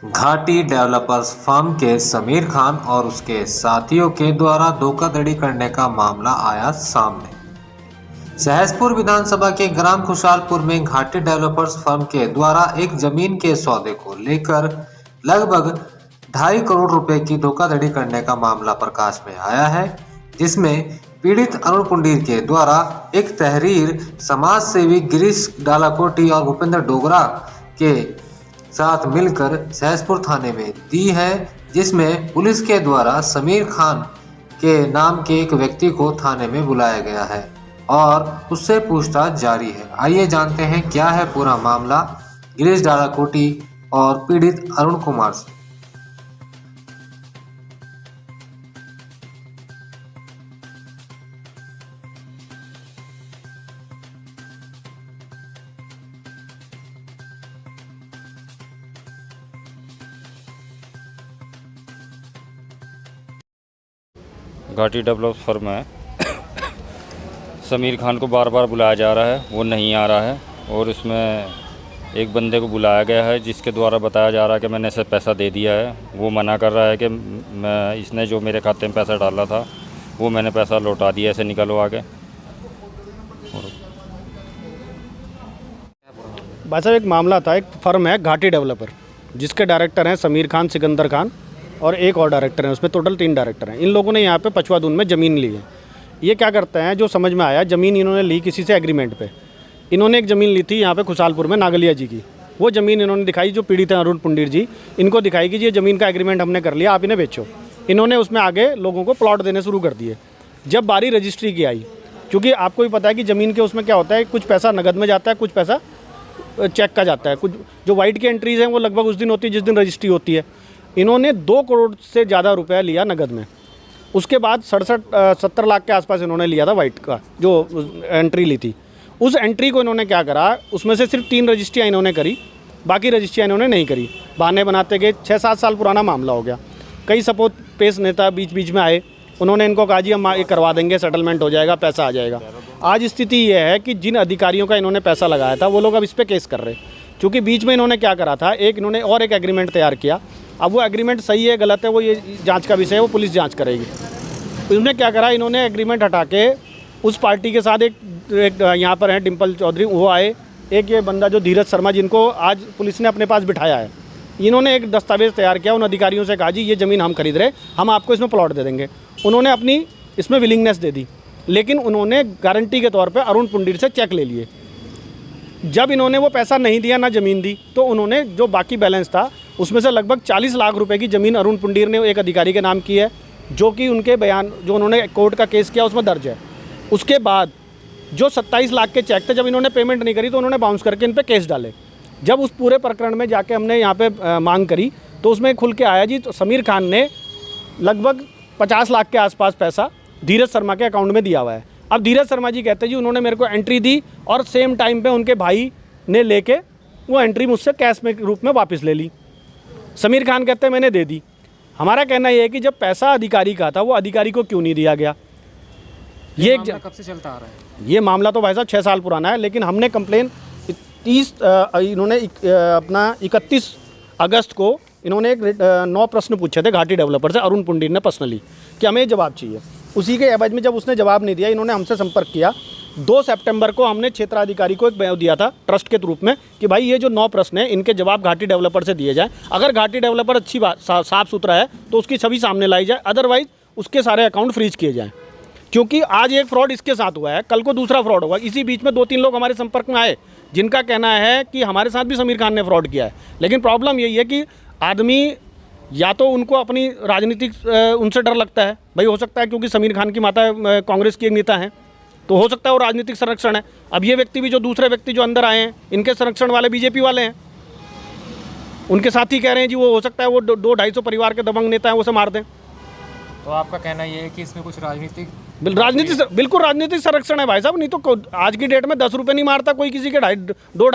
घाटी developers firm के समीर खान और उसके साथियों के द्वारा धोखाधड़ी करने का मामला आया सामने। सहसपुर विधानसभा के ग्राम खुशहालपुर में घाटी डेवलपर्स फर्म के द्वारा एक जमीन के सौदे को लेकर लगभग 2.5 करोड़ रुपए की धोखाधड़ी करने का मामला प्रकाश में आया है, जिसमें पीड़ित अरुण पुंडीर के द्वारा एक तहरीर समाज सेवी गिरीश डालाकोटी और भूपेंद्र डोगरा के साथ मिलकर सहसपुर थाने में दी है, जिसमें पुलिस के द्वारा समीर खान के नाम के एक व्यक्ति को थाने में बुलाया गया है और उससे पूछताछ जारी है। आइए जानते हैं क्या है पूरा मामला गिरीश डालाकोटी और पीड़ित अरुण कुमार से। घाटी डेवलप फर्म है। समीर खान को बार बार बुलाया जा रहा है, वो नहीं आ रहा है और इसमें एक बंदे को बुलाया गया है जिसके द्वारा बताया जा रहा है कि मैंने इसे पैसा दे दिया है। वो मना कर रहा है कि इसने जो मेरे खाते में पैसा डाला था वो मैंने पैसा लौटा दिया, ऐसे निकलो आगे। भाई साहब, एक मामला था, एक फर्म है घाटी डेवलपर जिसके डायरेक्टर हैं समीर खान, सिकंदर खान और एक और डायरेक्टर हैं, उसमें टोटल 3 डायरेक्टर हैं। इन लोगों ने यहाँ पे पचवादून में ज़मीन ली है। ये क्या करते हैं, जो समझ में आया, ज़मीन इन्होंने ली किसी से एग्रीमेंट पे। इन्होंने एक ज़मीन ली थी यहाँ पे खुशहालपुर में नागलिया जी की। वो ज़मीन इन्होंने दिखाई, जो पीड़ित हैं अरुण पुंडीर जी, इनको दिखाई कि ये ज़मीन का एग्रीमेंट हमने कर लिया, आप इन्हें बेचो। इन्होंने उसमें आगे लोगों को प्लॉट देने शुरू कर दिए। जब बारी रजिस्ट्री की आई, क्योंकि आपको भी पता है कि ज़मीन के उसमें क्या होता है, कुछ पैसा नगद में जाता है, कुछ पैसा चेक का जाता है। कुछ जो वाइट की एंट्रीज़ हैं वो लगभग उस दिन होती है जिस दिन रजिस्ट्री होती है। इन्होंने 2 करोड़ से ज़्यादा रुपया लिया नगद में। उसके बाद 70 लाख के आसपास इन्होंने लिया था वाइट का, जो एंट्री ली थी। उस एंट्री को इन्होंने क्या करा, उसमें से सिर्फ 3 रजिस्ट्रियाँ इन्होंने करी, बाकी रजिस्ट्रियाँ इन्होंने नहीं करी। बहाने बनाते गए। 6-7 साल पुराना मामला हो गया। कई सपोर्ट पेश नेता बीच बीच में आए, उन्होंने इनको कहा जी हम ये करवा देंगे, सेटलमेंट हो जाएगा, पैसा आ जाएगा। आज स्थिति ये है कि जिन अधिकारियों का इन्होंने पैसा लगाया था वो लोग अब इस पर केस कर रहे हैं, क्योंकि बीच में इन्होंने क्या करा था, इन्होंने और एक एग्रीमेंट तैयार किया। अब वो एग्रीमेंट सही है गलत है वो ये जांच का विषय है, वो पुलिस जांच करेगी। इन्होंने क्या करा, इन्होंने एग्रीमेंट हटा के उस पार्टी के साथ एक यहाँ पर है डिम्पल चौधरी, वो आए, एक ये बंदा जो धीरज शर्मा, जिनको आज पुलिस ने अपने पास बिठाया है, इन्होंने एक दस्तावेज़ तैयार किया। उन अधिकारियों से कहा जी ये ज़मीन हम खरीद रहे, हम आपको इसमें प्लॉट दे देंगे। उन्होंने अपनी इसमें विलिंगनेस दे दी, लेकिन उन्होंने गारंटी के तौर पे अरुण पुंडीर से चेक ले लिए। जब इन्होंने वो पैसा नहीं दिया, ना ज़मीन दी, तो उन्होंने जो बाकी बैलेंस था उसमें से लगभग 40 लाख रुपए की ज़मीन अरुण पुंडीर ने एक अधिकारी के नाम की है, जो कि उनके बयान, जो उन्होंने कोर्ट का केस किया उसमें दर्ज है। उसके बाद जो 27 लाख के चेक थे, जब इन्होंने पेमेंट नहीं करी तो उन्होंने बाउंस करके इन पर केस डाले। जब उस पूरे प्रकरण में जाके हमने यहाँ पे मांग करी तो उसमें खुल के आया जी, तो समीर खान ने लगभग 50 लाख के आसपास पैसा धीरज शर्मा के अकाउंट में दिया हुआ है। अब धीरज शर्मा जी कहते हैं जी उन्होंने मेरे को एंट्री दी और सेम टाइम पे उनके भाई ने लेके वो एंट्री मुझसे कैश में रूप में वापस ले ली। समीर खान कहते हैं मैंने दे दी। हमारा कहना ये है कि जब पैसा अधिकारी का था वो अधिकारी को क्यों नहीं दिया गया। ये कब से चलता आ रहा है? ये मामला तो भाई साहब 6 साल पुराना है, लेकिन हमने कंप्लेन 31 अगस्त को इन्होंने एक 9 प्रश्न पूछे थे घाटी डेवलपर से, अरुण पुंडीर ने पर्सनली, कि हमें जवाब चाहिए। उसी के एवज में जब उसने जवाब नहीं दिया, इन्होंने हमसे संपर्क किया। 2 सितंबर को हमने क्षेत्राधिकारी को एक बयान दिया था ट्रस्ट के रूप में कि भाई ये जो 9 प्रश्न हैं इनके जवाब घाटी डेवलपर से दिए जाएँ। अगर घाटी डेवलपर अच्छी बात साफ़ सुथरा है तो उसकी छवि सामने लाई जाए, अदरवाइज़ उसके सारे अकाउंट फ्रीज किए जाएँ। क्योंकि आज एक फ्रॉड इसके साथ हुआ है, कल को दूसरा फ्रॉड होगा। इसी बीच में 2-3 लोग हमारे संपर्क में आए जिनका कहना है कि हमारे साथ भी समीर खान ने फ्रॉड किया है। लेकिन प्रॉब्लम यही है कि आदमी या तो उनको अपनी राजनीतिक उनसे डर लगता है, भाई हो सकता है क्योंकि समीर खान की माता कांग्रेस की एक नेता हैं, तो हो सकता है वो राजनीतिक संरक्षण है। अब ये व्यक्ति भी, जो दूसरे व्यक्ति जो अंदर आए हैं, इनके संरक्षण वाले बीजेपी वाले हैं, उनके साथ ही कह रहे हैं जी वो हो सकता है वो 200-250 परिवार के दबंग नेता हैं, वो से मार दें। तो आपका कहना ये है कि इसमें कुछ बिल्कुल राजनीतिक संरक्षण है भाई साहब। नहीं तो आज की डेट में 10 रुपये नहीं मारता कोई किसी के 2-2.5